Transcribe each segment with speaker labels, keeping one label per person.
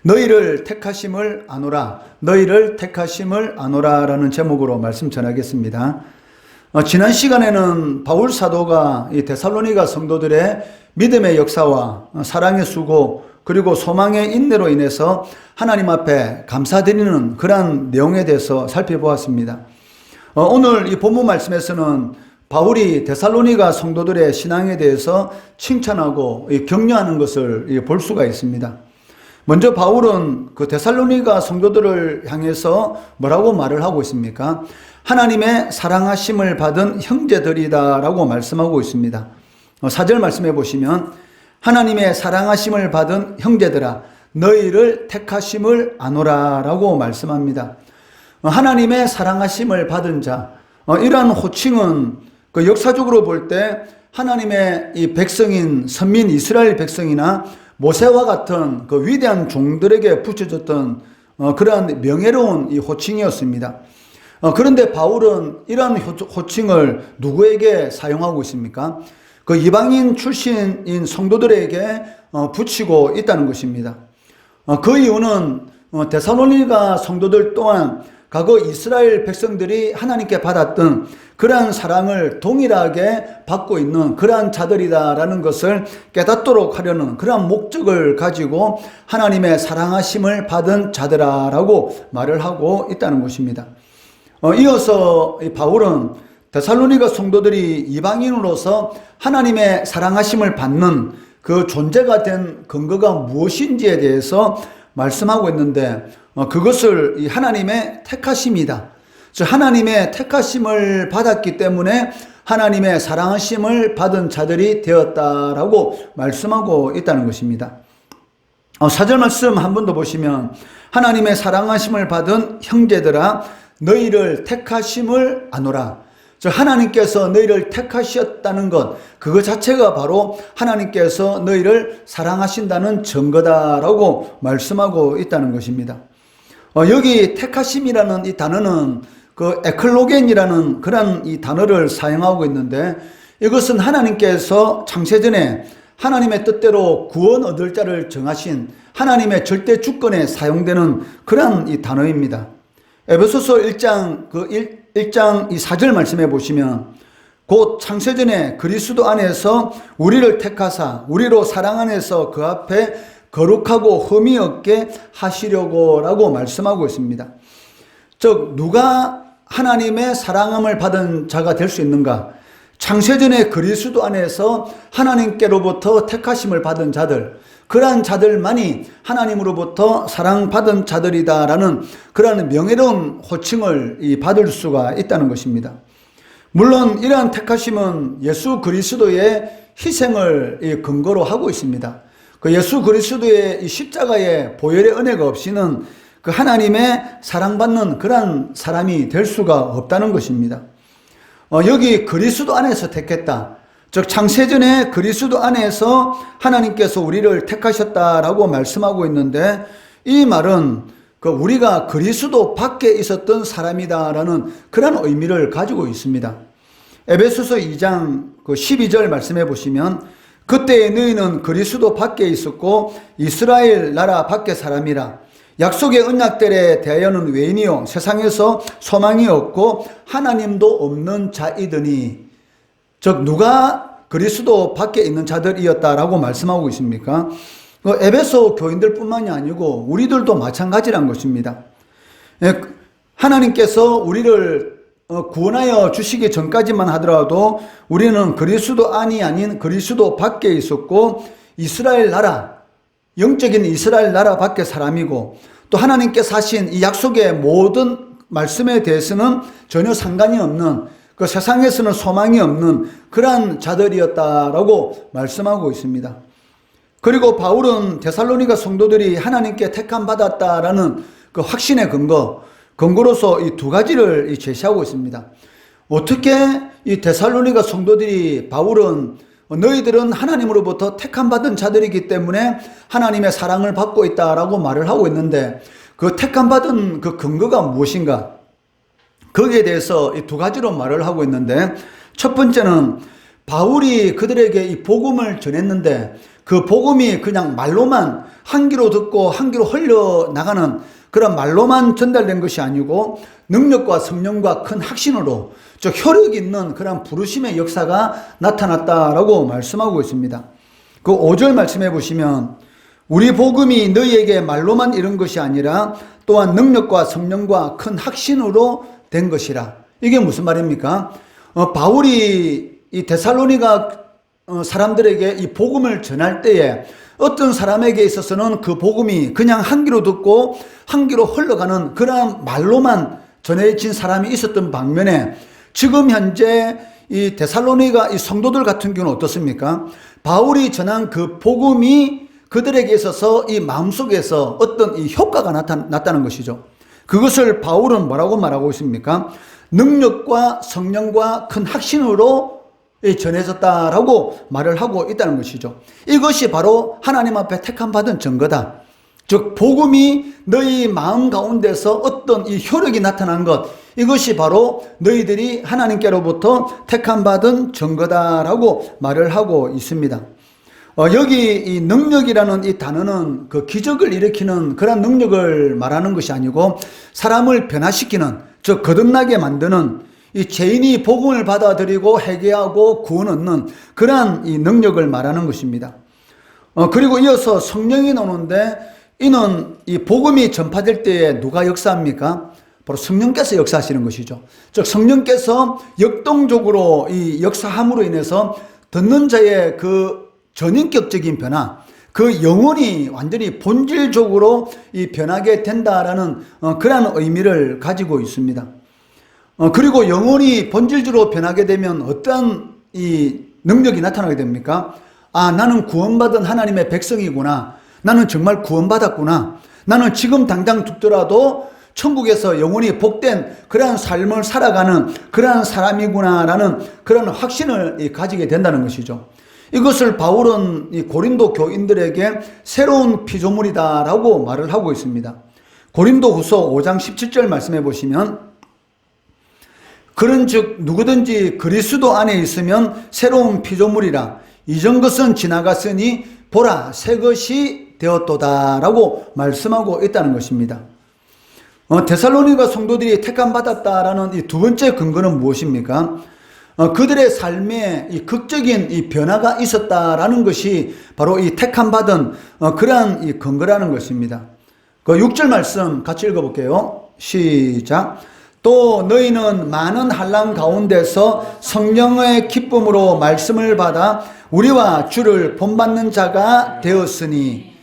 Speaker 1: 너희를 택하심을 아노라, 너희를 택하심을 아노라 라는 제목으로 말씀 전하겠습니다. 지난 시간에는 바울 사도가 이 데살로니가 성도들의 믿음의 역사와 사랑의 수고 그리고 소망의 인내로 인해서 하나님 앞에 감사드리는 그러한 내용에 대해서 살펴보았습니다. 오늘 이 본문 말씀에서는 바울이 데살로니가 성도들의 신앙에 대해서 칭찬하고 격려하는 것을 볼 수가 있습니다. 먼저 바울은 그 데살로니가 성도들을 향해서 뭐라고 말을 하고 있습니까? 하나님의 사랑하심을 받은 형제들이다 라고 말씀하고 있습니다. 4절 말씀해 보시면 하나님의 사랑하심을 받은 형제들아 너희를 택하심을 아노라 라고 말씀합니다. 하나님의 사랑하심을 받은 자, 이러한 호칭은 그 역사적으로 볼 때 하나님의 이 백성인 선민 이스라엘 백성이나 모세와 같은 그 위대한 종들에게 붙여졌던 그러한 명예로운 이 호칭이었습니다. 그런데 바울은 이러한 호칭을 누구에게 사용하고 있습니까? 그 이방인 출신인 성도들에게 붙이고 있다는 것입니다. 그 이유는 데살로니가 성도들 또한 과거 이스라엘 백성들이 하나님께 받았던 그러한 사랑을 동일하게 받고 있는 그러한 자들이다라는 것을 깨닫도록 하려는 그러한 목적을 가지고 하나님의 사랑하심을 받은 자들아라고 말을 하고 있다는 것입니다. 이어서 바울은 데살로니가 성도들이 이방인으로서 하나님의 사랑하심을 받는 그 존재가 된 근거가 무엇인지에 대해서 말씀하고 있는데 그것을 하나님의 택하심이다. 즉 하나님의 택하심을 받았기 때문에 하나님의 사랑하심을 받은 자들이 되었다라고 말씀하고 있다는 것입니다. 4절 말씀 한 번 더 보시면 하나님의 사랑하심을 받은 형제들아 너희를 택하심을 아노라. 즉 하나님께서 너희를 택하셨다는 것 그거 자체가 바로 하나님께서 너희를 사랑하신다는 증거다라고 말씀하고 있다는 것입니다. 여기 택하심이라는 이 단어는 그 에클로겐이라는 그런 이 단어를 사용하고 있는데 이것은 하나님께서 창세전에 하나님의 뜻대로 구원 얻을 자를 정하신 하나님의 절대 주권에 사용되는 그런 이 단어입니다. 에베소서 1장 이 4절 말씀해 보시면 곧 창세전에 그리스도 안에서 우리를 택하사 우리로 사랑 안에서 그 앞에 거룩하고 흠이 없게 하시려고 라고 말씀하고 있습니다. 즉 누가 하나님의 사랑함을 받은 자가 될 수 있는가? 창세전에 그리스도 안에서 하나님께로부터 택하심을 받은 자들, 그러한 자들만이 하나님으로부터 사랑받은 자들이다라는 그러한 명예로운 호칭을 받을 수가 있다는 것입니다. 물론 이러한 택하심은 예수 그리스도의 희생을 근거로 하고 있습니다. 그 예수 그리스도의 십자가의 보혈의 은혜가 없이는 그 하나님의 사랑받는 그러한 사람이 될 수가 없다는 것입니다. 여기 그리스도 안에서 택했다. 즉 창세전에 그리스도 안에서 하나님께서 우리를 택하셨다라고 말씀하고 있는데 이 말은 그 우리가 그리스도 밖에 있었던 사람이다라는 그런 의미를 가지고 있습니다. 에베소서 2장 12절 말씀해 보시면 그때에 너희는 그리스도 밖에 있었고 이스라엘 나라 밖에 사람이라 약속의 언약들에 대하여는 외인이요 세상에서 소망이 없고 하나님도 없는 자이더니 즉 누가 그리스도 밖에 있는 자들이었다라고 말씀하고 있습니까? 에베소 교인들 뿐만이 아니고 우리들도 마찬가지란 것입니다. 하나님께서 우리를 구원하여 주시기 전까지만 하더라도 우리는 그리스도 안이 아닌 그리스도 밖에 있었고 이스라엘 나라 영적인 이스라엘 나라 밖에 사람이고 또 하나님께서 하신 이 약속의 모든 말씀에 대해서는 전혀 상관이 없는 그 세상에서는 소망이 없는 그러한 자들이었다라고 말씀하고 있습니다. 그리고 바울은 데살로니가 성도들이 하나님께 택함 받았다라는 그 확신의 근거로서 이 두 가지를 제시하고 있습니다. 어떻게 이 데살로니가 성도들이 바울은 너희들은 하나님으로부터 택함 받은 자들이기 때문에 하나님의 사랑을 받고 있다라고 말을 하고 있는데 그 택함 받은 그 근거가 무엇인가? 거기에 대해서 이 두 가지로 말을 하고 있는데 첫 번째는 바울이 그들에게 이 복음을 전했는데 그 복음이 그냥 말로만 한 귀로 듣고 한 귀로 흘려나가는 그런 말로만 전달된 것이 아니고 능력과 성령과 큰 확신으로 즉 효력 있는 그런 부르심의 역사가 나타났다라고 말씀하고 있습니다. 그 5절 말씀해 보시면 우리 복음이 너희에게 말로만 이른 것이 아니라 또한 능력과 성령과 큰 확신으로 된 것이라. 이게 무슨 말입니까? 바울이 이 데살로니가 사람들에게 이 복음을 전할 때에 어떤 사람에게 있어서는 그 복음이 그냥 한 귀로 듣고 한 귀로 흘러가는 그런 말로만 전해진 사람이 있었던 반면에 지금 현재 이 데살로니가 이 성도들 같은 경우는 어떻습니까? 바울이 전한 그 복음이 그들에게 있어서 이 마음속에서 어떤 이 효과가 나타난 것이죠. 그것을 바울은 뭐라고 말하고 있습니까? 능력과 성령과 큰 확신으로 전해졌다라고 말을 하고 있다는 것이죠. 이것이 바로 하나님 앞에 택함 받은 증거다. 즉 복음이 너희 마음 가운데서 어떤 이 효력이 나타난 것, 이것이 바로 너희들이 하나님께로부터 택함 받은 증거다라고 말을 하고 있습니다. 여기 이 능력이라는 이 단어는 그 기적을 일으키는 그런 능력을 말하는 것이 아니고 사람을 변화시키는, 즉 거듭나게 만드는, 이 죄인이 복음을 받아들이고 회개하고 구원 얻는 그러한 이 능력을 말하는 것입니다. 그리고 이어서 성령이 나오는데 이는 이 복음이 전파될 때에 누가 역사합니까? 바로 성령께서 역사하시는 것이죠. 즉 성령께서 역동적으로 이 역사함으로 인해서 듣는 자의 그 전인격적인 변화, 그 영혼이 완전히 본질적으로 이 변하게 된다라는 그러한 의미를 가지고 있습니다. 그리고 영혼이 본질적으로 변하게 되면 어떠한 이 능력이 나타나게 됩니까? 아, 나는 구원받은 하나님의 백성이구나. 나는 정말 구원받았구나. 나는 지금 당장 죽더라도 천국에서 영원히 복된 그러한 삶을 살아가는 그러한 사람이구나라는 그런 확신을 가지게 된다는 것이죠. 이것을 바울은 이 고린도 교인들에게 새로운 피조물이다라고 말을 하고 있습니다. 고린도 후서 5장 17절 말씀해 보시면 그런즉 누구든지 그리스도 안에 있으면 새로운 피조물이라 이전 것은 지나갔으니 보라 새 것이 되었도다라고 말씀하고 있다는 것입니다. 데살로니가 성도들이 택함 받았다라는 이 두 번째 근거는 무엇입니까? 그들의 삶에 이 극적인 이 변화가 있었다라는 것이 바로 이 택함 받은 그러한 이 근거라는 것입니다. 그 6절 말씀 같이 읽어볼게요. 시작. 또 너희는 많은 환난 가운데서 성령의 기쁨으로 말씀을 받아 우리와 주를 본받는 자가 되었으니,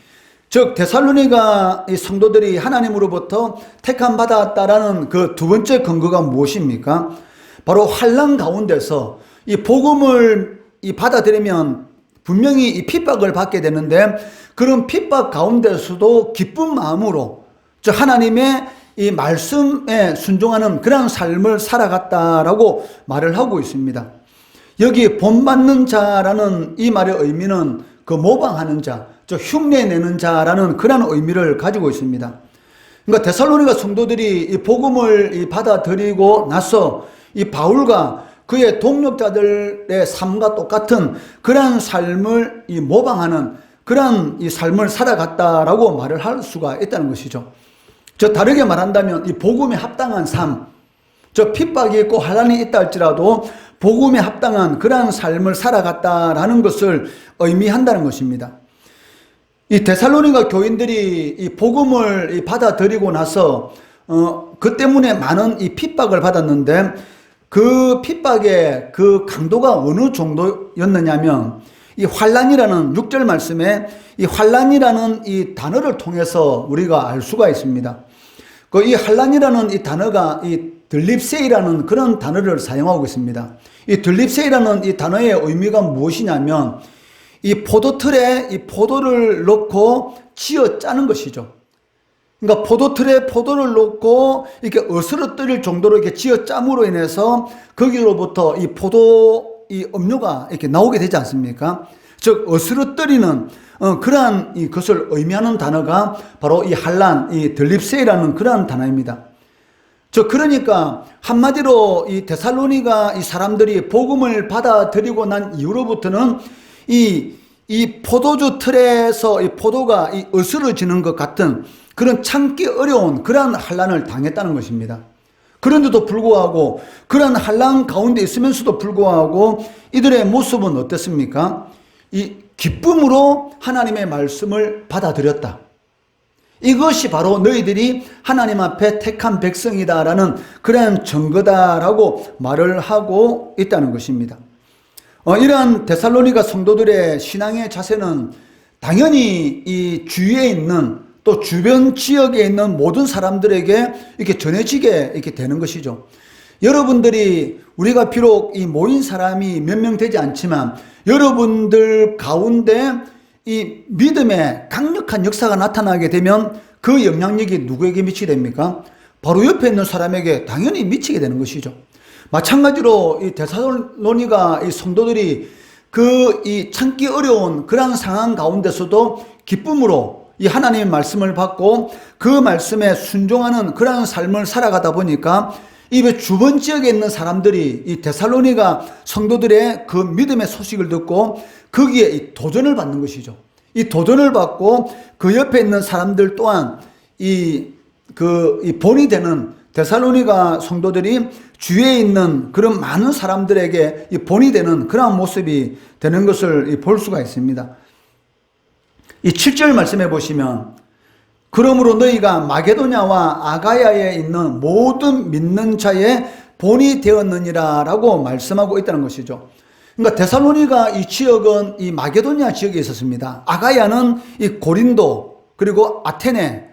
Speaker 1: 즉 데살로니가 이 성도들이 하나님으로부터 택함 받았다라는 그 두 번째 근거가 무엇입니까? 바로 환난 가운데서 이 복음을 받아들이면 분명히 이 핍박을 받게 되는데 그런 핍박 가운데서도 기쁜 마음으로 즉 하나님의 이 말씀에 순종하는 그런 삶을 살아갔다라고 말을 하고 있습니다. 여기 본받는 자라는 이 말의 의미는 그 모방하는 자, 즉 흉내내는 자라는 그런 의미를 가지고 있습니다. 그러니까 데살로니가 성도들이 이 복음을 받아들이고 나서 이 바울과 그의 동력자들의 삶과 똑같은 그런 삶을 모방하는 그런 이 삶을 살아갔다라고 말을 할 수가 있다는 것이죠. 저 다르게 말한다면 이 복음에 합당한 삶, 저 핍박이 있고 환난이 있다 할지라도 복음에 합당한 그러한 삶을 살아갔다라는 것을 의미한다는 것입니다. 이 데살로니가 교인들이 이 복음을 받아들이고 나서 그 때문에 많은 이 핍박을 받았는데 그 핍박의 그 강도가 어느 정도였느냐면 이 환난이라는 6절 말씀에 이 환난이라는 이 단어를 통해서 우리가 알 수가 있습니다. 그 이 환난이라는 이 단어가 이 들립세이라는 그런 단어를 사용하고 있습니다. 이 들립세이라는 이 단어의 의미가 무엇이냐면 이 포도틀에 이 포도를 넣고 쥐어 짜는 것이죠. 그러니까 포도틀에 포도를 넣고 이렇게 어스러뜨릴 정도로 이렇게 쥐어 짬으로 인해서 거기로부터 이 포도 이 음료가 이렇게 나오게 되지 않습니까? 즉 어스러뜨리는 그러한 것을 의미하는 단어가 바로 이 환난, 이 들립세이라는 그러한 단어입니다. 그러니까 한마디로 이 데살로니가 이 사람들이 복음을 받아들이고 난 이후로부터는 이 이 포도주 틀에서 이 포도가 으스러지는 것 같은 그런 참기 어려운 그러한 환난을 당했다는 것입니다. 그런데도 불구하고 그런 환난 가운데 있으면서도 불구하고 이들의 모습은 어땠습니까? 이 기쁨으로 하나님의 말씀을 받아들였다. 이것이 바로 너희들이 하나님 앞에 택한 백성이다라는 그런 증거다라고 말을 하고 있다는 것입니다. 이러한 데살로니가 성도들의 신앙의 자세는 당연히 이 주위에 있는 또 주변 지역에 있는 모든 사람들에게 이렇게 전해지게 이렇게 되는 것이죠. 여러분들이 우리가 비록 이 모인 사람이 몇 명 되지 않지만 여러분들 가운데 이 믿음의 강력한 역사가 나타나게 되면 그 영향력이 누구에게 미치게 됩니까? 바로 옆에 있는 사람에게 당연히 미치게 되는 것이죠. 마찬가지로 이 데살로니가 이 성도들이 이 참기 어려운 그러한 상황 가운데서도 기쁨으로 이 하나님의 말씀을 받고 그 말씀에 순종하는 그러한 삶을 살아가다 보니까 이 주변 지역에 있는 사람들이 이 데살로니가 성도들의 그 믿음의 소식을 듣고 거기에 이 도전을 받는 것이죠. 이 도전을 받고 그 옆에 있는 사람들 또한 이 본이 되는 데살로니가 성도들이 주위에 있는 그런 많은 사람들에게 이 본이 되는 그러한 모습이 되는 것을 볼 수가 있습니다. 이 7절 말씀해 보시면 그러므로 너희가 마게도냐와 아가야에 있는 모든 믿는 자의 본이 되었느니라 라고 말씀하고 있다는 것이죠. 그러니까 데살로니가 이 지역은 이 마게도냐 지역에 있었습니다. 아가야는 이 고린도 그리고 아테네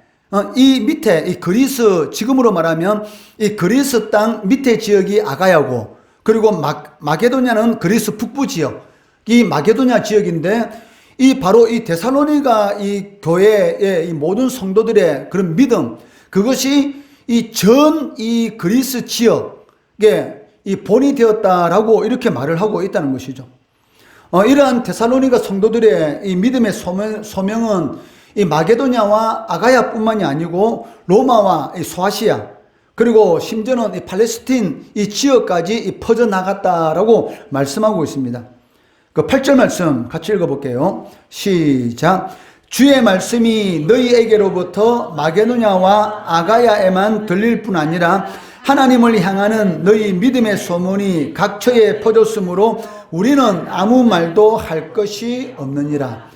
Speaker 1: 이 밑에 이 그리스 지금으로 말하면 이 그리스 땅 밑에 지역이 아가야고 그리고 마게도냐는 그리스 북부 지역 이 마게도냐 지역인데 이 바로 이 데살로니가 이 교회의 이 모든 성도들의 그런 믿음 그것이 이 그리스 지역에 이 본이 되었다라고 이렇게 말을 하고 있다는 것이죠. 이러한 데살로니가 성도들의 이 믿음의 소명은 이 마게도냐와 아가야뿐만이 아니고 로마와 이 소아시아 그리고 심지어는 이 팔레스틴 이 지역까지 퍼져 나갔다라고 말씀하고 있습니다. 그 8절 말씀 같이 읽어볼게요. 시작. 주의 말씀이 너희에게로부터 마게도냐와 아가야에만 들릴 뿐 아니라 하나님을 향하는 너희 믿음의 소문이 각처에 퍼졌으므로 우리는 아무 말도 할 것이 없느니라.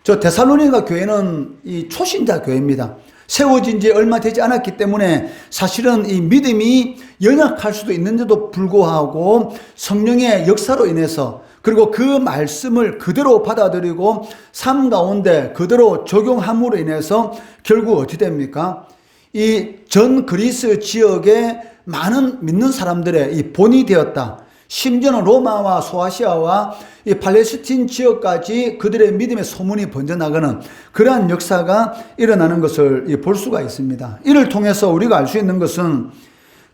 Speaker 1: 저 데살로니가 교회는 이 초신자 교회입니다. 세워진 지 얼마 되지 않았기 때문에 사실은 이 믿음이 연약할 수도 있는데도 불구하고 성령의 역사로 인해서 그리고 그 말씀을 그대로 받아들이고 삶 가운데 그대로 적용함으로 인해서 결국 어떻게 됩니까? 이 전 그리스 지역에 많은 믿는 사람들의 이 본이 되었다. 심지어는 로마와 소아시아와 이 팔레스틴 지역까지 그들의 믿음의 소문이 번져나가는 그러한 역사가 일어나는 것을 볼 수가 있습니다. 이를 통해서 우리가 알 수 있는 것은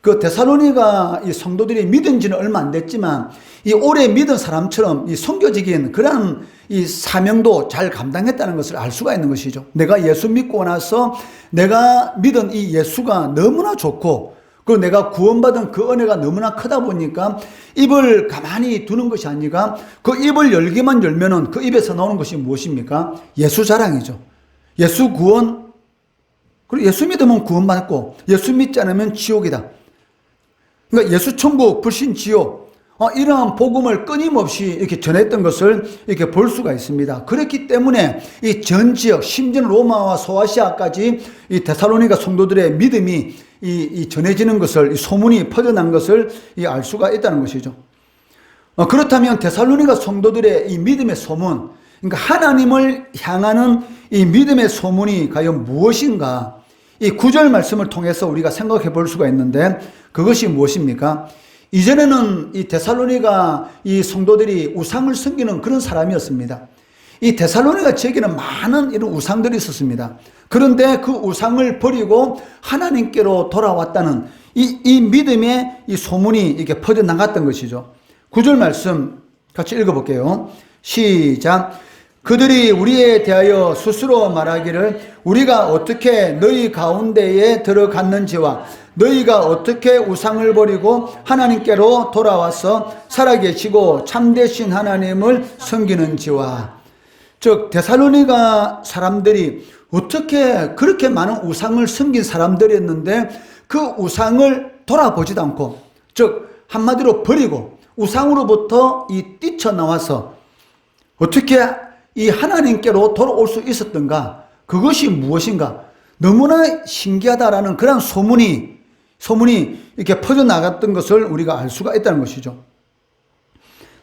Speaker 1: 그 데살로니가 이 성도들이 믿은 지는 얼마 안 됐지만 이 오래 믿은 사람처럼 이 선교적인 그런 이 사명도 잘 감당했다는 것을 알 수가 있는 것이죠. 내가 예수 믿고 나서 내가 믿은 이 예수가 너무나 좋고 그리고 내가 구원받은 그 은혜가 너무나 크다 보니까 입을 가만히 두는 것이 아니라 그 입을 열기만 열면은 그 입에서 나오는 것이 무엇입니까? 예수 자랑이죠. 예수 구원. 그리고 예수 믿으면 구원받고 예수 믿지 않으면 지옥이다. 그러니까 예수 천국, 불신 지옥, 이러한 복음을 끊임없이 이렇게 전했던 것을 이렇게 볼 수가 있습니다. 그렇기 때문에 이 전 지역, 심지어 로마와 소아시아까지 이 데살로니가 성도들의 믿음이 이 전해지는 것을, 이 소문이 퍼져난 것을 알 수가 있다는 것이죠. 그렇다면 데살로니가 성도들의 이 믿음의 소문, 그러니까 하나님을 향하는 이 믿음의 소문이 과연 무엇인가? 이 9절 말씀을 통해서 우리가 생각해 볼 수가 있는데 그것이 무엇입니까? 이전에는 이 데살로니가 이 성도들이 우상을 섬기는 그런 사람이었습니다. 이 데살로니가 지역에는 많은 이런 우상들이 있었습니다. 그런데 그 우상을 버리고 하나님께로 돌아왔다는 이 믿음의 이 소문이 이렇게 퍼져나갔던 것이죠. 9절 말씀 같이 읽어볼게요. 시작. 그들이 우리에 대하여 스스로 말하기를 우리가 어떻게 너희 가운데에 들어갔는지와 너희가 어떻게 우상을 버리고 하나님께로 돌아와서 살아계시고 참되신 하나님을 섬기는지와. 즉 데살로니가 사람들이 어떻게 그렇게 많은 우상을 섬긴 사람들이었는데 그 우상을 돌아보지도 않고, 즉 한마디로 버리고 우상으로부터 뛰쳐나와서 어떻게 이 하나님께로 돌아올 수 있었던가, 그것이 무엇인가, 너무나 신기하다라는 그런 소문이 이렇게 퍼져나갔던 것을 우리가 알 수가 있다는 것이죠.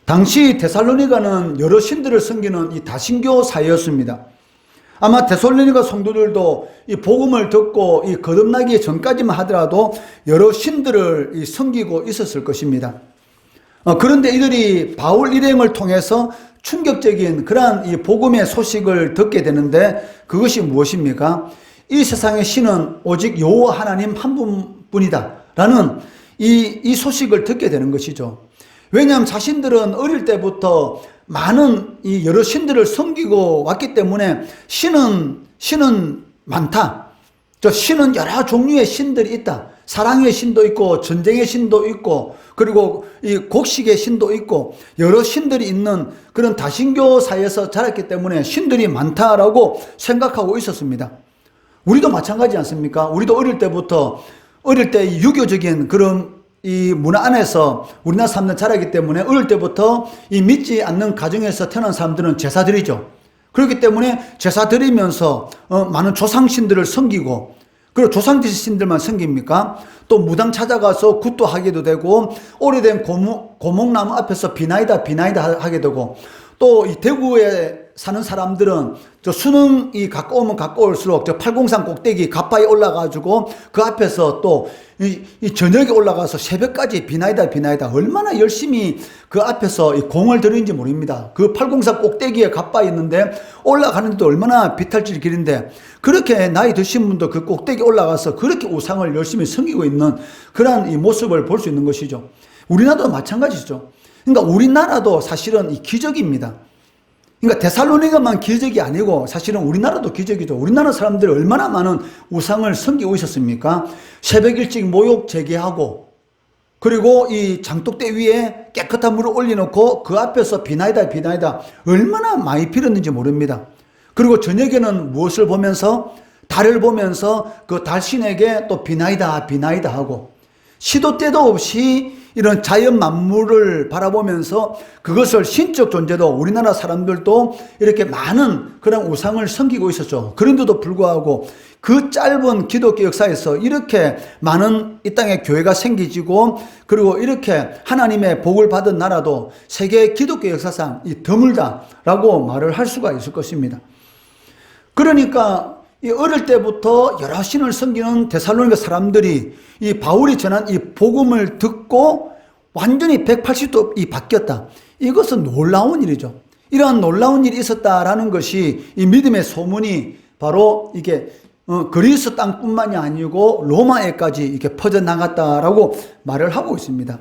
Speaker 1: 당시 데살로니가는 여러 신들을 섬기는 이 다신교 사회였습니다. 아마 데살로니가 성도들도 이 복음을 듣고 이 거듭나기 전까지만 하더라도 여러 신들을 섬기고 있었을 것입니다. 그런데 이들이 바울 일행을 통해서 충격적인 그러한 이 복음의 소식을 듣게 되는데, 그것이 무엇입니까? 이 세상의 신은 오직 여호와 하나님 한 분뿐이다 라는 이 소식을 듣게 되는 것이죠. 왜냐하면 자신들은 어릴 때부터 많은 이 여러 신들을 섬기고 왔기 때문에 신은 많다. 신은 여러 종류의 신들이 있다. 사랑의 신도 있고 전쟁의 신도 있고 그리고 이 곡식의 신도 있고 여러 신들이 있는 그런 다신교 사회에서 자랐기 때문에 신들이 많다라고 생각하고 있었습니다. 우리도 마찬가지 않습니까? 우리도 어릴 때 유교적인 그런 이 문화 안에서 우리나라 사람들은 자라기 때문에 어릴 때부터 이 믿지 않는 가정에서 태어난 사람들은 제사 드리죠. 그렇기 때문에 제사 드리면서 많은 조상신들을 섬기고, 그리고 조상신들만 섬깁니까? 또 무당 찾아가서 굿도 하게도 되고, 오래된 고목나무 앞에서 비나이다 하게 되고, 또 이 대구에 사는 사람들은 저 수능이 가까우면 가까울수록 저 팔공산 꼭대기 가파에 올라가지고 그 앞에서 또 이 저녁에 올라가서 새벽까지 비나이다 얼마나 열심히 그 앞에서 이 공을 들이는지 모릅니다. 그 팔공산 꼭대기에 가파에 있는데 올라가는데도 얼마나 비탈질 길인데, 그렇게 나이 드신 분도 그 꼭대기 올라가서 그렇게 우상을 열심히 섬기고 있는 그런 이 모습을 볼 수 있는 것이죠. 우리나라도 마찬가지죠. 그러니까 우리나라도 사실은 이 기적입니다. 그러니까 데살로니가만 기적이 아니고 사실은 우리나라도 기적이죠. 우리나라 사람들이 얼마나 많은 우상을 섬기고 있었습니까? 새벽 일찍 모욕 재개하고, 그리고 이 장독대 위에 깨끗한 물을 올려놓고 그 앞에서 비나이다 얼마나 많이 빌었는지 모릅니다. 그리고 저녁에는 무엇을 보면서? 달을 보면서 그 달신에게 또 비나이다 하고, 시도 때도 없이 이런 자연 만물을 바라보면서 그것을 신적 존재도 우리나라 사람들도 이렇게 많은 그런 우상을 섬기고 있었죠. 그런데도 불구하고 그 짧은 기독교 역사에서 이렇게 많은 이 땅에 교회가 생기지고, 그리고 이렇게 하나님의 복을 받은 나라도 세계 기독교 역사상 드물다라고 말을 할 수가 있을 것입니다. 그러니까 이 어릴 때부터 여러 신을 섬기는 데살로니가 사람들이 이 바울이 전한 이 복음을 듣고 완전히 180도 바뀌었다. 이것은 놀라운 일이죠. 이러한 놀라운 일이 있었다라는 것이 이 믿음의 소문이 바로 이게 그리스 땅뿐만이 아니고 로마에까지 이렇게 퍼져나갔다라고 말을 하고 있습니다.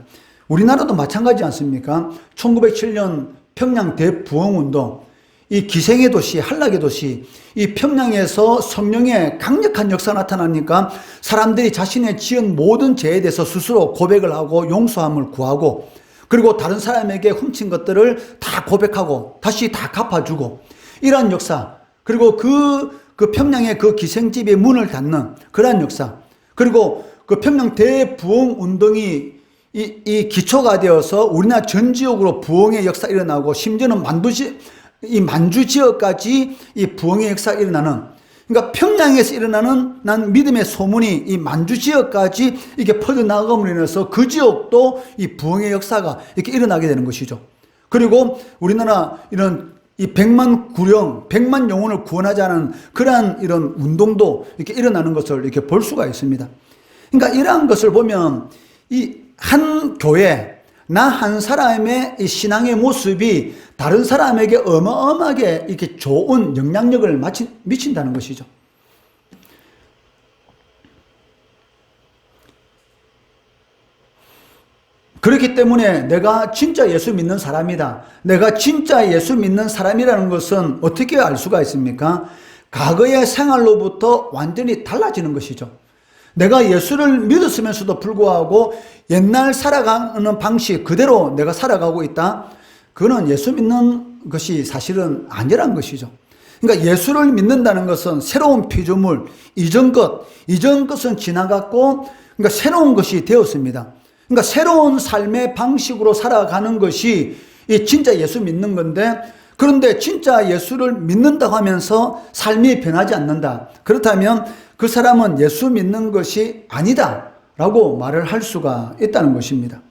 Speaker 1: 우리나라도 마찬가지 않습니까? 1907년 평양 대부흥운동, 이 기생의 도시, 한락의 도시, 이 평양에서 성령의 강력한 역사가 나타나니까 사람들이 자신의 지은 모든 죄에 대해서 스스로 고백을 하고 용서함을 구하고, 그리고 다른 사람에게 훔친 것들을 다 고백하고 다시 다 갚아주고, 이러한 역사, 그리고 그 평양의 그 기생집의 문을 닫는 그러한 역사, 그리고 그 평양 대부흥 운동이 이 기초가 되어서 우리나라 전 지역으로 부흥의 역사가 일어나고, 심지어는 만주 지역까지 이 부흥의 역사가 일어나는, 그러니까 평양에서 일어나는 난 믿음의 소문이 이 만주 지역까지 이렇게 퍼져나감으로 인해서 그 지역도 이 부흥의 역사가 이렇게 일어나게 되는 것이죠. 그리고 우리나라 이런 이 100만 영혼을 구원하자는 그러한 이런 운동도 이렇게 일어나는 것을 이렇게 볼 수가 있습니다. 그러니까 이러한 것을 보면 이 한 교회, 나 한 사람의 이 신앙의 모습이 다른 사람에게 어마어마하게 이렇게 좋은 영향력을 미친다는 것이죠. 그렇기 때문에 내가 진짜 예수 믿는 사람이다, 내가 진짜 예수 믿는 사람이라는 것은 어떻게 알 수가 있습니까? 과거의 생활로부터 완전히 달라지는 것이죠. 내가 예수를 믿었으면서도 불구하고 옛날 살아가는 방식 그대로 내가 살아가고 있다? 그거는 예수 믿는 것이 사실은 아니란 것이죠. 그러니까 예수를 믿는다는 것은 새로운 피조물, 이전 것은 지나갔고, 그러니까 새로운 것이 되었습니다. 그러니까 새로운 삶의 방식으로 살아가는 것이 이 진짜 예수 믿는 건데, 그런데 진짜 예수를 믿는다고 하면서 삶이 변하지 않는다. 그렇다면 그 사람은 예수 믿는 것이 아니다 라고 말을 할 수가 있다는 것입니다.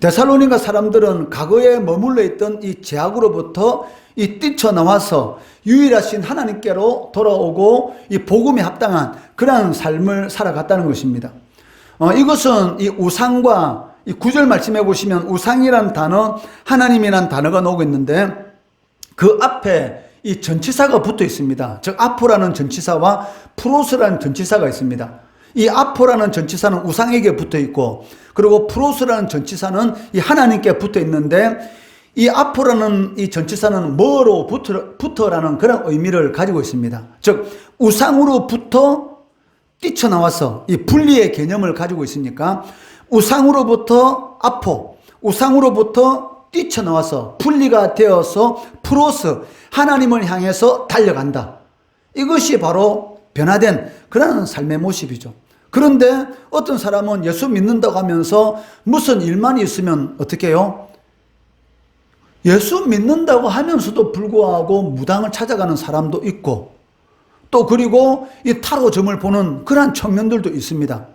Speaker 1: 데살로니가 사람들은 과거에 머물러 있던 이 죄악으로부터 이 뛰쳐나와서 유일하신 하나님께로 돌아오고 이 복음에 합당한 그러한 삶을 살아갔다는 것입니다. 이것은 이 우상과 이 9절 말씀해 보시면 우상이란 단어, 하나님이란 단어가 나오고 있는데 그 앞에 이 전치사가 붙어 있습니다. 즉 아포라는 전치사와 프로스라는 전치사가 있습니다. 이 아포라는 전치사는 우상에게 붙어 있고, 그리고 프로스라는 전치사는 이 하나님께 붙어 있는데, 이 아포라는 이 전치사는 뭐로부터라는 그런 의미를 가지고 있습니다. 즉 우상으로부터 뛰쳐나와서 이 분리의 개념을 가지고 있으니까 우상으로부터 아포, 우상으로부터 뛰쳐나와서 분리가 되어서 프로스, 하나님을 향해서 달려간다. 이것이 바로 변화된 그런 삶의 모습이죠. 그런데 어떤 사람은 예수 믿는다고 하면서 무슨 일만 있으면 어떻게 해요? 예수 믿는다고 하면서도 불구하고 무당을 찾아가는 사람도 있고, 또 그리고 이 타로점을 보는 그러한 청년들도 있습니다.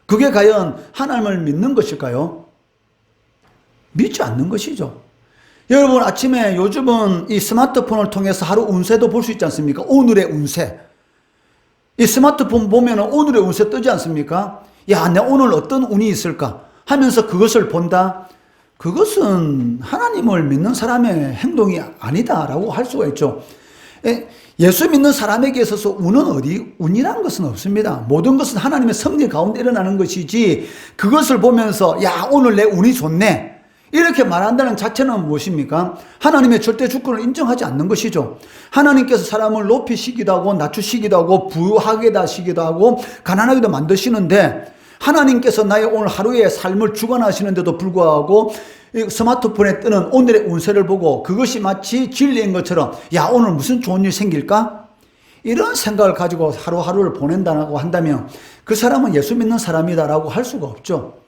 Speaker 1: 그게 과연 하나님을 믿는 것일까요? 믿지 않는 것이죠. 여러분, 아침에 요즘은 이 스마트폰을 통해서 하루 운세도 볼 수 있지 않습니까? 오늘의 운세. 이 스마트폰 보면 오늘의 운세 뜨지 않습니까? 야, 내 오늘 어떤 운이 있을까? 하면서 그것을 본다. 그것은 하나님을 믿는 사람의 행동이 아니다라고 할 수가 있죠. 예수 믿는 사람에게 있어서 운이란 것은 없습니다. 모든 것은 하나님의 섭리 가운데 일어나는 것이지, 그것을 보면서 야, 오늘 내 운이 좋네, 이렇게 말한다는 자체는 무엇입니까? 하나님의 절대 주권을 인정하지 않는 것이죠. 하나님께서 사람을 높이시기도 하고 낮추시기도 하고 부유하게 하시기도 하고 가난하게도 만드시는데, 하나님께서 나의 오늘 하루의 삶을 주관하시는데도 불구하고 스마트폰에 뜨는 오늘의 운세를 보고 그것이 마치 진리인 것처럼 야, 오늘 무슨 좋은 일 생길까? 이런 생각을 가지고 하루하루를 보낸다고 한다면 그 사람은 예수 믿는 사람이다라고 할 수가 없죠.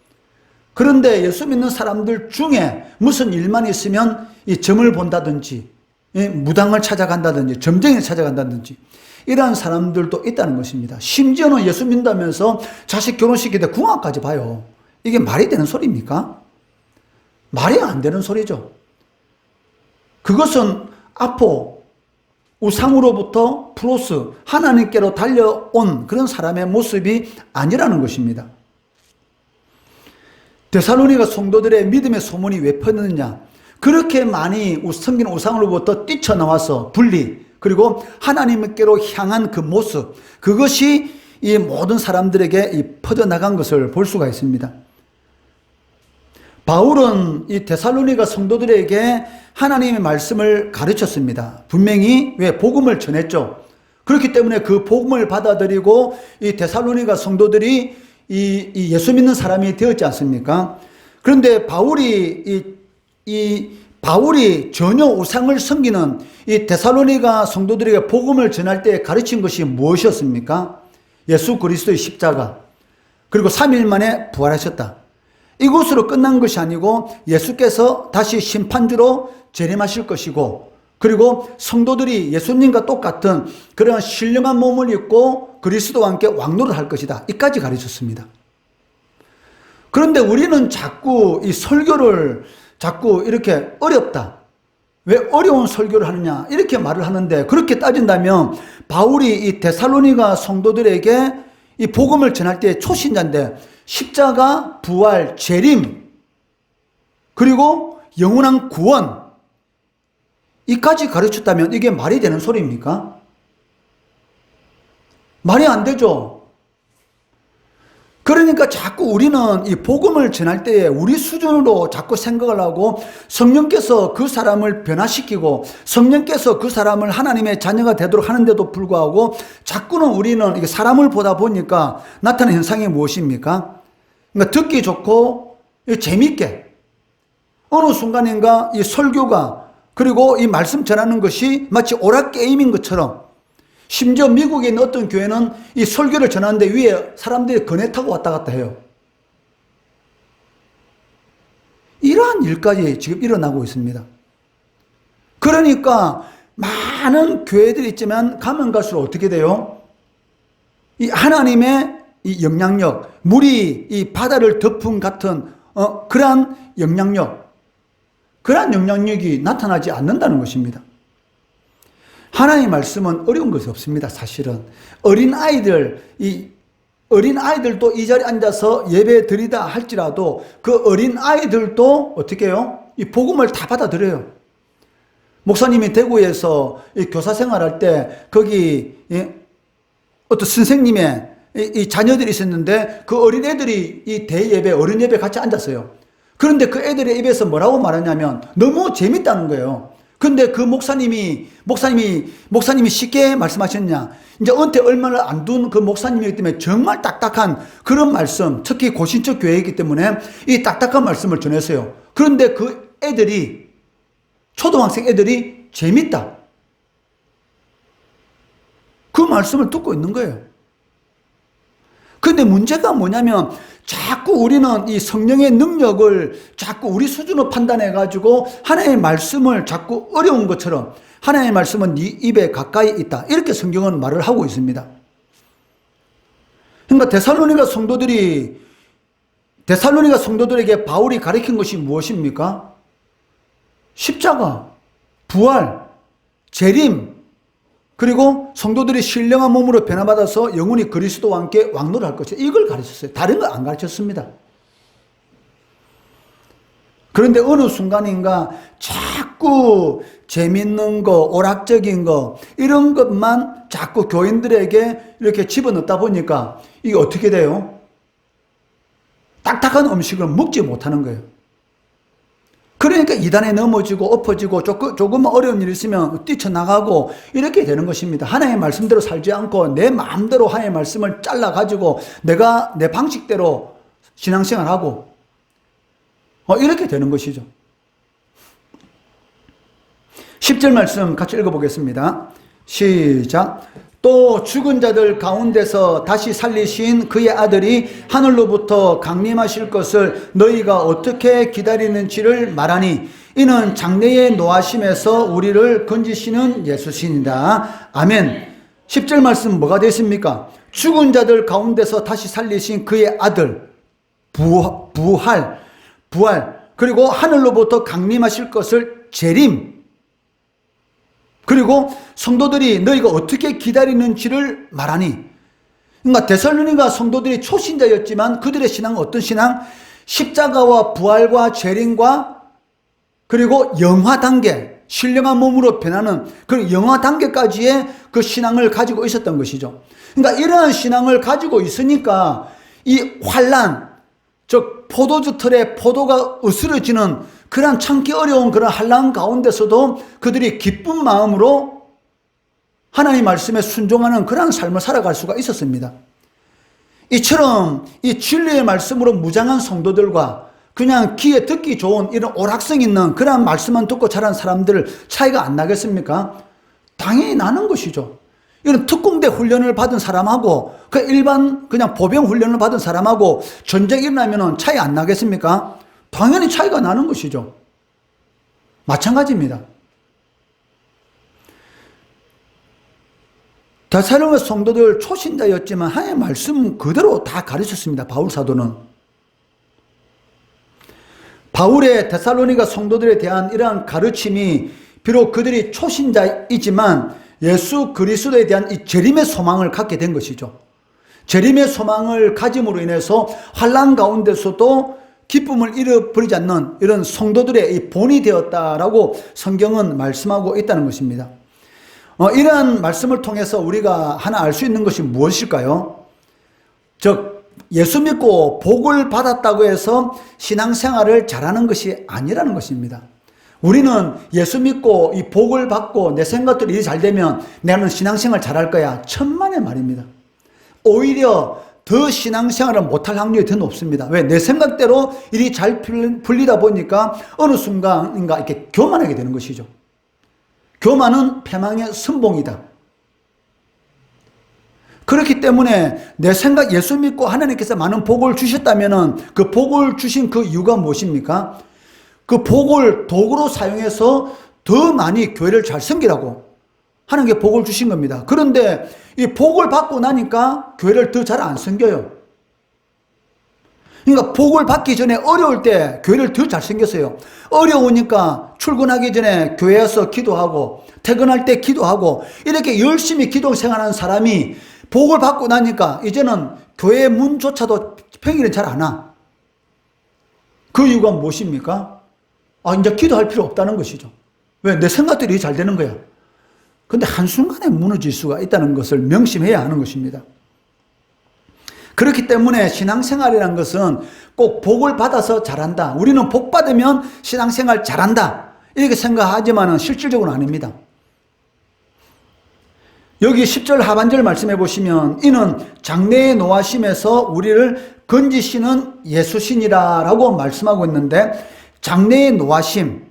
Speaker 1: 그런데 예수 믿는 사람들 중에 무슨 일만 있으면 이 점을 본다든지 무당을 찾아간다든지 점쟁이를 찾아간다든지 이러한 사람들도 있다는 것입니다. 심지어는 예수 믿는다면서 자식 결혼시킬 때 궁합까지 봐요. 이게 말이 되는 소리입니까? 말이 안 되는 소리죠. 그것은 아포, 우상으로부터 프로스, 하나님께로 달려온 그런 사람의 모습이 아니라는 것입니다. 데살로니가 성도들의 믿음의 소문이 왜 퍼졌느냐? 그렇게 많이 섬기는 우상으로부터 뛰쳐나와서 분리, 그리고 하나님께로 향한 그 모습, 그것이 이 모든 사람들에게 퍼져나간 것을 볼 수가 있습니다. 바울은 이 데살로니가 성도들에게 하나님의 말씀을 가르쳤습니다. 분명히 왜 복음을 전했죠. 그렇기 때문에 그 복음을 받아들이고 이 데살로니가 성도들이 이 예수 믿는 사람이 되었지 않습니까? 그런데 바울이 전혀 우상을 섬기는 이 데살로니가 성도들에게 복음을 전할 때 가르친 것이 무엇이었습니까? 예수 그리스도의 십자가, 그리고 3일 만에 부활하셨다. 이것으로 끝난 것이 아니고 예수께서 다시 심판주로 재림하실 것이고, 그리고 성도들이 예수님과 똑같은 그런 신령한 몸을 입고 그리스도와 함께 왕노를 할 것이다. 이까지 가르쳤습니다. 그런데 우리는 자꾸 이 설교를 자꾸 이렇게 어렵다, 왜 어려운 설교를 하느냐 이렇게 말을 하는데, 그렇게 따진다면 바울이 이 데살로니가 성도들에게 이 복음을 전할 때 초신자인데 십자가, 부활, 재림, 그리고 영원한 구원, 이까지 가르쳤다면 이게 말이 되는 소리입니까? 말이 안 되죠. 그러니까 자꾸 우리는 이 복음을 전할 때에 우리 수준으로 자꾸 생각을 하고, 성령께서 그 사람을 변화시키고 성령께서 그 사람을 하나님의 자녀가 되도록 하는데도 불구하고 자꾸는 우리는 이게 사람을 보다 보니까 나타나는 현상이 무엇입니까? 그러니까 듣기 좋고 재미있게 어느 순간인가 이 설교가 그리고 이 말씀 전하는 것이 마치 오락게임인 것처럼, 심지어 미국에 있는 어떤 교회는 이 설교를 전하는데 위에 사람들이 그네 타고 왔다 갔다 해요. 이러한 일까지 지금 일어나고 있습니다. 그러니까 많은 교회들이 있지만 가면 갈수록 어떻게 돼요? 이 하나님의 이 영향력, 물이 이 바다를 덮은 같은 그러한 영향력이 나타나지 않는다는 것입니다. 하나님의 말씀은 어려운 것이 없습니다. 사실은 어린아이들도 이 자리에 앉아서 예배 드리다 할지라도 그 어린아이들도 어떻게 해요? 이 복음을 다 받아들여요. 목사님이 대구에서 이 교사 생활할 때 거기 어떤 선생님의 이 자녀들이 있었는데 그 어린애들이 이 대예배, 어른 예배 같이 앉았어요. 그런데 그 애들의 입에서 뭐라고 말하냐면 너무 재밌다는 거예요. 근데 그 목사님이 쉽게 말씀하셨냐. 이제 은퇴 얼마나 안 둔 그 목사님이기 때문에 정말 딱딱한 그런 말씀, 특히 고신적 교회이기 때문에 이 딱딱한 말씀을 전했어요. 그런데 그 애들이, 초등학생 애들이 재밌다. 그 말씀을 듣고 있는 거예요. 근데 문제가 뭐냐면 자꾸 우리는 이 성령의 능력을 자꾸 우리 수준으로 판단해가지고 하나님의 말씀을 자꾸 어려운 것처럼, 하나님의 말씀은 네 입에 가까이 있다, 이렇게 성경은 말을 하고 있습니다. 그러니까 데살로니가 성도들에게 바울이 가르친 것이 무엇입니까? 십자가, 부활, 재림, 그리고 성도들이 신령한 몸으로 변화받아서 영원히 그리스도와 함께 왕노를 할 것이다. 이걸 가르쳤어요. 다른 거 안 가르쳤습니다. 그런데 어느 순간인가 자꾸 재밌는 거, 오락적인 거, 이런 것만 자꾸 교인들에게 이렇게 집어넣다 보니까 이게 어떻게 돼요? 딱딱한 음식을 먹지 못하는 거예요. 그러니까 이단에 넘어지고 엎어지고 조금만 어려운 일이 있으면 뛰쳐나가고 이렇게 되는 것입니다. 하나님의 말씀대로 살지 않고 내 마음대로 하나님의 말씀을 잘라가지고 내가 내 방식대로 신앙생활하고 이렇게 되는 것이죠. 10절 말씀 같이 읽어보겠습니다. 시작. 또 죽은 자들 가운데서 다시 살리신 그의 아들이 하늘로부터 강림하실 것을 너희가 어떻게 기다리는지를 말하니 이는 장래의 노하심에서 우리를 건지시는 예수시니라. 아멘. 10절 말씀 뭐가 됐습니까? 죽은 자들 가운데서 다시 살리신 그의 아들, 부활, 그리고 하늘로부터 강림하실 것을 재림, 그리고 성도들이 너희가 어떻게 기다리는지를 말하니. 그러니까 데살로니가 성도들이 초신자였지만 그들의 신앙은 어떤 신앙? 십자가와 부활과 재림과 그리고 영화 단계, 신령한 몸으로 변하는 그 영화 단계까지의 그 신앙을 가지고 있었던 것이죠. 그러니까 이러한 신앙을 가지고 있으니까 이 환난, 즉 포도주 틀에 포도가 으스러지는 그런 참기 어려운 그런 환난 가운데서도 그들이 기쁜 마음으로 하나님의 말씀에 순종하는 그런 삶을 살아갈 수가 있었습니다. 이처럼 이 진리의 말씀으로 무장한 성도들과 그냥 귀에 듣기 좋은 이런 오락성 있는 그런 말씀만 듣고 자란 사람들 차이가 안 나겠습니까? 당연히 나는 것이죠. 이런 특공대 훈련을 받은 사람하고 그 일반 그냥 보병 훈련을 받은 사람하고 전쟁이 일어나면 차이 안 나겠습니까? 당연히 차이가 나는 것이죠. 마찬가지입니다. 데살로니가 성도들 초신자였지만 하나님의 말씀 그대로 다 가르쳤습니다. 바울 사도는. 바울의 데살로니가 성도들에 대한 이러한 가르침이 비록 그들이 초신자이지만 예수 그리스도에 대한 이 재림의 소망을 갖게 된 것이죠. 재림의 소망을 가짐으로 인해서 환난 가운데서도 기쁨을 잃어버리지 않는 이런 성도들의 이 본이 되었다라고 성경은 말씀하고 있다는 것입니다. 이러한 말씀을 통해서 우리가 하나 알 수 있는 것이 무엇일까요? 즉 예수 믿고 복을 받았다고 해서 신앙생활을 잘하는 것이 아니라는 것입니다. 우리는 예수 믿고 이 복을 받고 내 생각대로 일이 잘 되면 나는 신앙생활 잘할 거야. 천만의 말입니다. 오히려 더 신앙생활을 못할 확률이 더 높습니다. 왜? 내 생각대로 일이 잘 풀리다 보니까 어느 순간인가 이렇게 교만하게 되는 것이죠. 교만은 패망의 선봉이다. 그렇기 때문에 내 생각 예수 믿고 하나님께서 많은 복을 주셨다면 그 복을 주신 그 이유가 무엇입니까? 그 복을 도구로 사용해서 더 많이 교회를 잘 섬기라고 하나님께 복을 주신 겁니다. 그런데 이 복을 받고 나니까 교회를 더 잘 안 섬겨요. 그러니까 복을 받기 전에 어려울 때 교회를 더 잘 섬겼어요. 어려우니까 출근하기 전에 교회 와서 기도하고 퇴근할 때 기도하고 이렇게 열심히 기도 생활하는 사람이 복을 받고 나니까 이제는 교회 문조차도 평일에 잘 안 와. 그 이유가 무엇입니까? 이제 기도할 필요 없다는 것이죠. 왜? 내 생각들이 잘 되는 거야. 근데 한순간에 무너질 수가 있다는 것을 명심해야 하는 것입니다. 그렇기 때문에 신앙생활이라는 것은 꼭 복을 받아서 잘한다. 우리는 복 받으면 신앙생활 잘한다. 이렇게 생각하지만 실질적으로는 아닙니다. 여기 10절 하반절 말씀해 보시면 이는 장래의 노하심에서 우리를 건지시는 예수신이라고 말씀하고 있는데 장래의 노하심,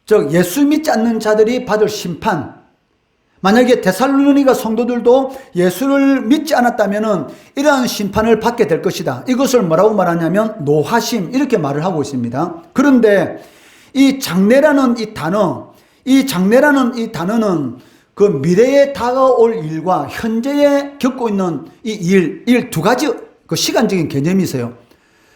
Speaker 1: 즉 예수 믿지 않는 자들이 받을 심판, 만약에 데살로니가 성도들도 예수를 믿지 않았다면 이러한 심판을 받게 될 것이다. 이것을 뭐라고 말하냐면 노하심 이렇게 말을 하고 있습니다. 그런데 이 장래라는 이 단어는 그 미래에 다가올 일과 현재에 겪고 있는 이 일 두 가지 그 시간적인 개념이 있어요.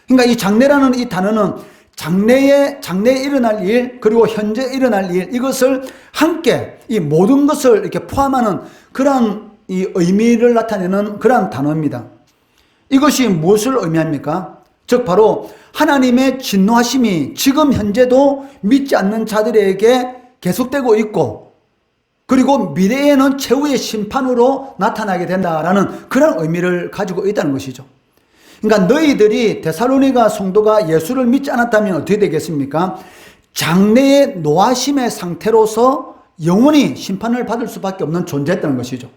Speaker 1: 그러니까 이 장래라는 이 단어는 장래에 일어날 일, 그리고 현재 일어날 일, 이것을 함께 이 모든 것을 이렇게 포함하는 그러한 이 의미를 나타내는 그러한 단어입니다. 이것이 무엇을 의미합니까? 즉, 바로 하나님의 진노하심이 지금 현재도 믿지 않는 자들에게 계속되고 있고, 그리고 미래에는 최후의 심판으로 나타나게 된다라는 그런 의미를 가지고 있다는 것이죠. 그러니까 너희들이 데살로니가 성도가 예수를 믿지 않았다면 어떻게 되겠습니까? 장래의 노하심의 상태로서 영원히 심판을 받을 수밖에 없는 존재였다는 것이죠.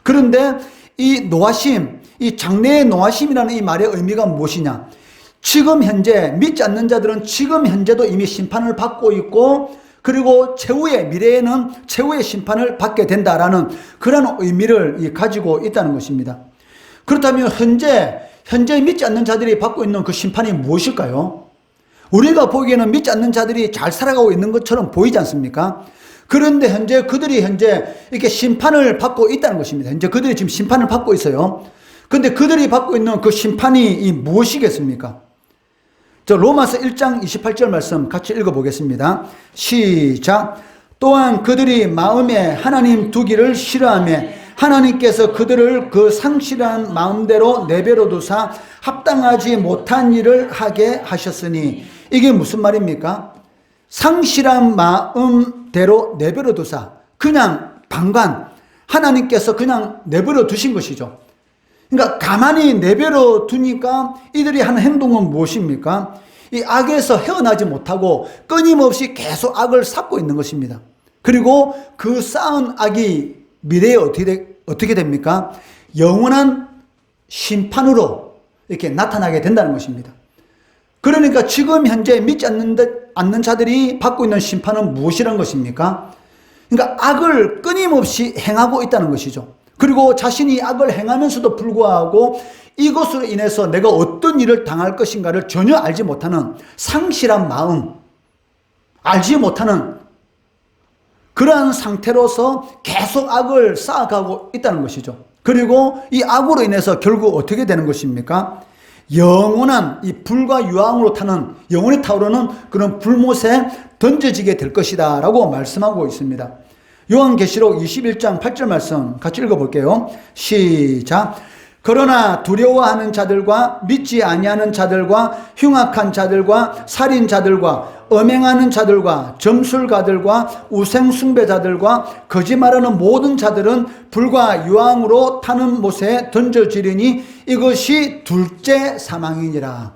Speaker 1: 그런데 이 노하심, 이 장래의 노하심이라는 이 말의 의미가 무엇이냐? 지금 현재 믿지 않는 자들은 지금 현재도 이미 심판을 받고 있고, 그리고 최후의 미래에는 최후의 심판을 받게 된다라는 그런 의미를 가지고 있다는 것입니다. 그렇다면 현재 믿지 않는 자들이 받고 있는 그 심판이 무엇일까요? 우리가 보기에는 믿지 않는 자들이 잘 살아가고 있는 것처럼 보이지 않습니까? 그런데 그들이 이렇게 심판을 받고 있다는 것입니다. 현재 그들이 지금 심판을 받고 있어요. 그런데 그들이 받고 있는 그 심판이 무엇이겠습니까? 로마서 1장 28절 말씀 같이 읽어보겠습니다. 시작. 또한 그들이 마음에 하나님 두기를 싫어하며 하나님께서 그들을 그 상실한 마음대로 내버려 두사 합당하지 못한 일을 하게 하셨으니, 이게 무슨 말입니까? 상실한 마음대로 내버려 두사, 그냥 방관, 하나님께서 그냥 내버려 두신 것이죠. 그러니까 가만히 내버려 두니까 이들이 하는 행동은 무엇입니까? 이 악에서 헤어나지 못하고 끊임없이 계속 악을 쌓고 있는 것입니다. 그리고 그 쌓은 악이 미래에 어떻게 됩니까? 영원한 심판으로 이렇게 나타나게 된다는 것입니다. 그러니까 지금 현재 믿지 않는 자들이 받고 있는 심판은 무엇이란 것입니까? 그러니까 악을 끊임없이 행하고 있다는 것이죠. 그리고 자신이 악을 행하면서도 불구하고 이것으로 인해서 내가 어떤 일을 당할 것인가를 전혀 알지 못하는 상실한 마음, 알지 못하는 그러한 상태로서 계속 악을 쌓아가고 있다는 것이죠. 그리고 이 악으로 인해서 결국 어떻게 되는 것입니까? 영원한 이 불과 유황으로 타는, 영원히 타오르는 그런 불못에 던져지게 될 것이다 라고 말씀하고 있습니다. 요한계시록 21장 8절 말씀 같이 읽어볼게요. 시작. 그러나 두려워하는 자들과 믿지 아니하는 자들과 흉악한 자들과 살인자들과 음행하는 자들과 점술가들과 우상숭배자들과 거짓말하는 모든 자들은 불과 유황으로 타는 못에 던져지리니 이것이 둘째 사망이니라.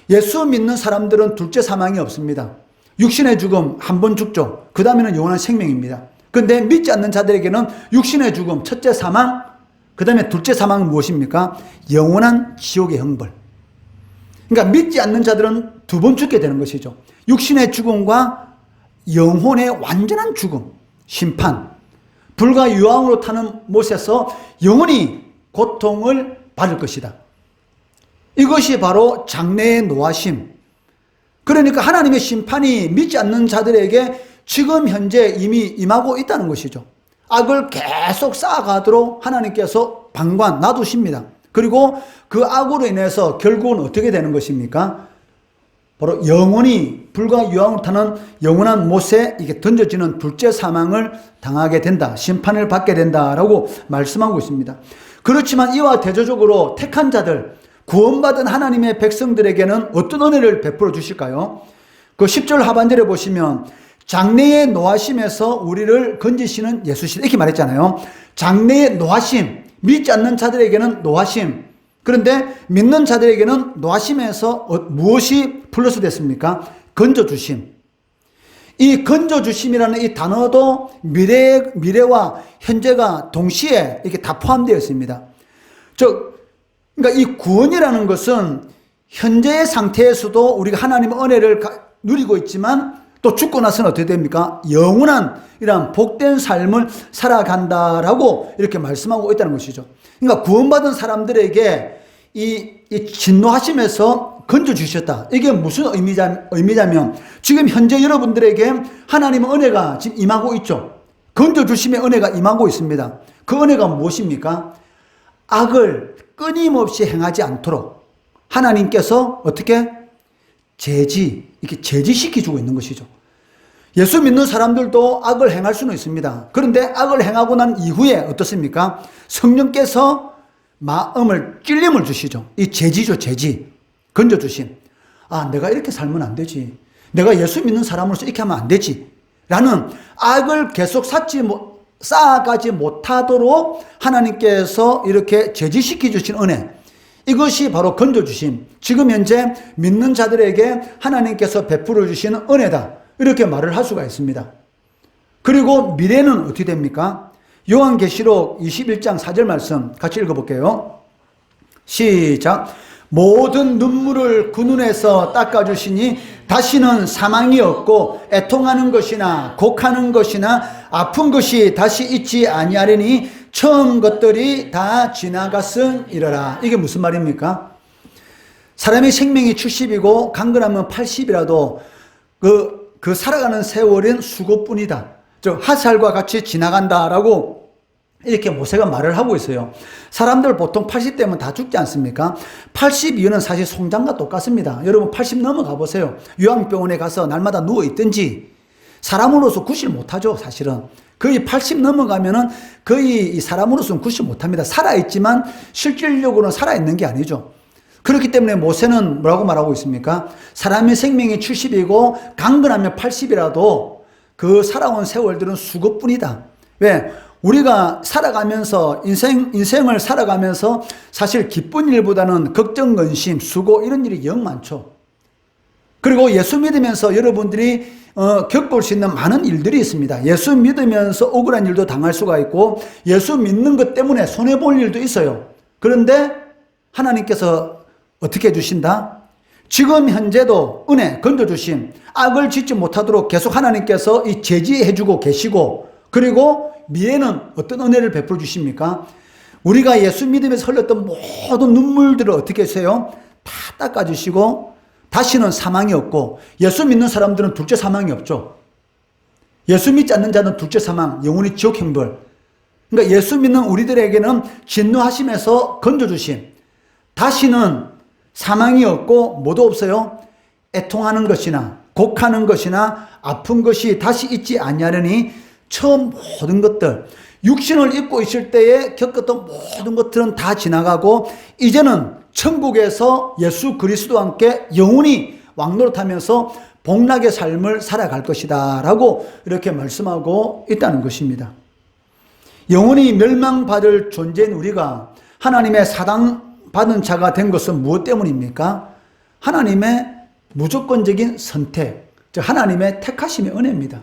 Speaker 1: 예수 믿는 사람들은 둘째 사망이 없습니다. 육신의 죽음 한 번 죽죠. 그 다음에는 영원한 생명입니다. 그런데 믿지 않는 자들에게는 육신의 죽음 첫째 사망, 그 다음에 둘째 사망은 무엇입니까? 영원한 지옥의 형벌. 그러니까 믿지 않는 자들은 두 번 죽게 되는 것이죠. 육신의 죽음과 영혼의 완전한 죽음, 심판, 불과 유황으로 타는 못에서 영원히 고통을 받을 것이다. 이것이 바로 장래의 노하심. 그러니까 하나님의 심판이 믿지 않는 자들에게 지금 현재 이미 임하고 있다는 것이죠. 악을 계속 쌓아가도록 하나님께서 방관 놔두십니다. 그리고 그 악으로 인해서 결국은 어떻게 되는 것입니까? 바로 영원히 불과 유황을 타는 영원한 못에 이게 던져지는 둘째 사망을 당하게 된다. 심판을 받게 된다라고 말씀하고 있습니다. 그렇지만 이와 대조적으로 택한 자들, 구원받은 하나님의 백성들에게는 어떤 은혜를 베풀어 주실까요? 그 10절 하반절에 보시면 장래의 노하심에서 우리를 건지시는 예수시다 이렇게 말했잖아요. 장래의 노하심, 믿지 않는 자들에게는 노하심, 그런데 믿는 자들에게는 노하심에서 무엇이 플러스 됐습니까? 건져주심. 이 건져주심이라는 이 단어도 미래와 현재가 동시에 이렇게 다 포함되어 있습니다. 그러니까 이 구원이라는 것은 현재의 상태에서도 우리가 하나님의 은혜를 누리고 있지만 또 죽고 나서는 어떻게 됩니까? 영원한 이런 복된 삶을 살아간다라고 이렇게 말씀하고 있다는 것이죠. 그러니까 구원받은 사람들에게 이 진노하심에서 건져주셨다. 이게 무슨 의미냐면 지금 현재 여러분들에게 하나님의 은혜가 지금 임하고 있죠. 건져주심의 은혜가 임하고 있습니다. 그 은혜가 무엇입니까? 악을 끊임없이 행하지 않도록 하나님께서 어떻게? 이렇게 제지시켜주고 있는 것이죠. 예수 믿는 사람들도 악을 행할 수는 있습니다. 그런데 악을 행하고 난 이후에 어떻습니까? 성령께서 마음을 찔림을 주시죠. 이 제지죠, 제지. 건져주심. 아, 내가 이렇게 살면 안 되지. 내가 예수 믿는 사람으로서 이렇게 하면 안 되지. 라는 악을 계속 쌓아가지 못하도록 하나님께서 이렇게 제지시켜 주신 은혜. 이것이 바로 건져주심. 지금 현재 믿는 자들에게 하나님께서 베풀어 주시는 은혜다. 이렇게 말을 할 수가 있습니다. 그리고 미래는 어떻게 됩니까? 요한계시록 21장 4절 말씀 같이 읽어볼게요. 시작. 모든 눈물을 그 눈에서 닦아주시니 다시는 사망이 없고 애통하는 것이나 곡하는 것이나 아픈 것이 다시 있지 아니하리니 처음 것들이 다 지나갔으리라. 이게 무슨 말입니까? 사람의 생명이 70이고 강건하면 80이라도 그 살아가는 세월은 수고뿐이다. 즉 핫살과 같이 지나간다라고 이렇게 모세가 말을 하고 있어요. 사람들 보통 80대면 다 죽지 않습니까? 80 이후는 사실 송장과 똑같습니다. 여러분 80 넘어가 보세요. 요양병원에 가서 날마다 누워있든지 사람으로서 구실 못하죠. 사실은 거의 80 넘어가면은 거의 사람으로서는 구실 못합니다. 살아있지만 실질적으로는 살아있는 게 아니죠. 그렇기 때문에 모세는 뭐라고 말하고 있습니까? 사람의 생명이 70이고 강건하면 80이라도 그 살아온 세월들은 수고뿐이다. 왜? 우리가 살아가면서 인생을 살아가면서 사실 기쁜 일보다는 걱정, 근심, 수고 이런 일이 영 많죠. 그리고 예수 믿으면서 여러분들이 겪을 수 있는 많은 일들이 있습니다. 예수 믿으면서 억울한 일도 당할 수가 있고 예수 믿는 것 때문에 손해볼 일도 있어요. 그런데 하나님께서 어떻게 해주신다? 지금 현재도 은혜, 건져주심, 악을 짓지 못하도록 계속 하나님께서 이 제지해주고 계시고 그리고 미래는 어떤 은혜를 베풀어 주십니까? 우리가 예수 믿으면서 흘렸던 모든 눈물들을 어떻게 하세요? 다 닦아주시고 다시는 사망이 없고 예수 믿는 사람들은 둘째 사망이 없죠. 예수 믿지 않는 자는 둘째 사망, 영원히 지옥 형벌. 그러니까 예수 믿는 우리들에게는 진노하심에서 건져주심. 다시는 사망이 없고 뭐도 없어요? 애통하는 것이나 곡하는 것이나 아픈 것이 다시 있지 아니하려니 처음 모든 것들, 육신을 입고 있을 때에 겪었던 모든 것들은 다 지나가고 이제는 천국에서 예수 그리스도와 함께 영원히 왕노릇하면서 복락의 삶을 살아갈 것이다 라고 이렇게 말씀하고 있다는 것입니다. 영원히 멸망받을 존재인 우리가 하나님의 사랑받은 자가 된 것은 무엇 때문입니까? 하나님의 무조건적인 선택, 즉 하나님의 택하심의 은혜입니다.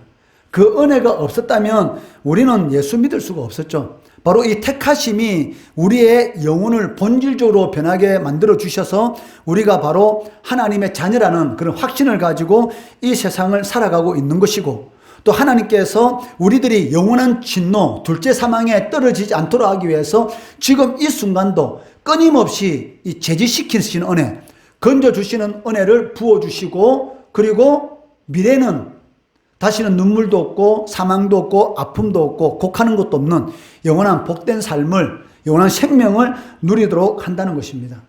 Speaker 1: 그 은혜가 없었다면 우리는 예수 믿을 수가 없었죠. 바로 이 택하심이 우리의 영혼을 본질적으로 변하게 만들어 주셔서 우리가 바로 하나님의 자녀라는 그런 확신을 가지고 이 세상을 살아가고 있는 것이고 또 하나님께서 우리들이 영원한 진노, 둘째 사망에 떨어지지 않도록 하기 위해서 지금 이 순간도 끊임없이 이 제지시키시는 은혜, 건져주시는 은혜를 부어주시고, 그리고 미래는 다시는 눈물도 없고 사망도 없고 아픔도 없고 곡하는 것도 없는 영원한 복된 삶을, 영원한 생명을 누리도록 한다는 것입니다.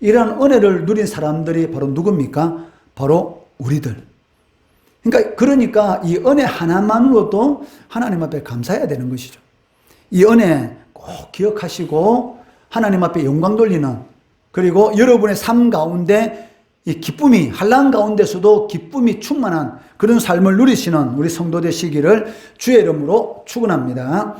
Speaker 1: 이러한 은혜를 누린 사람들이 바로 누굽니까? 바로 우리들. 그러니까 이 은혜 하나만으로도 하나님 앞에 감사해야 되는 것이죠. 이 은혜 꼭 기억하시고 하나님 앞에 영광 돌리는, 그리고 여러분의 삶 가운데 이 기쁨이, 한란 가운데서도 기쁨이 충만한 그런 삶을 누리시는 우리 성도 되시기를 주의 이름으로 축원합니다.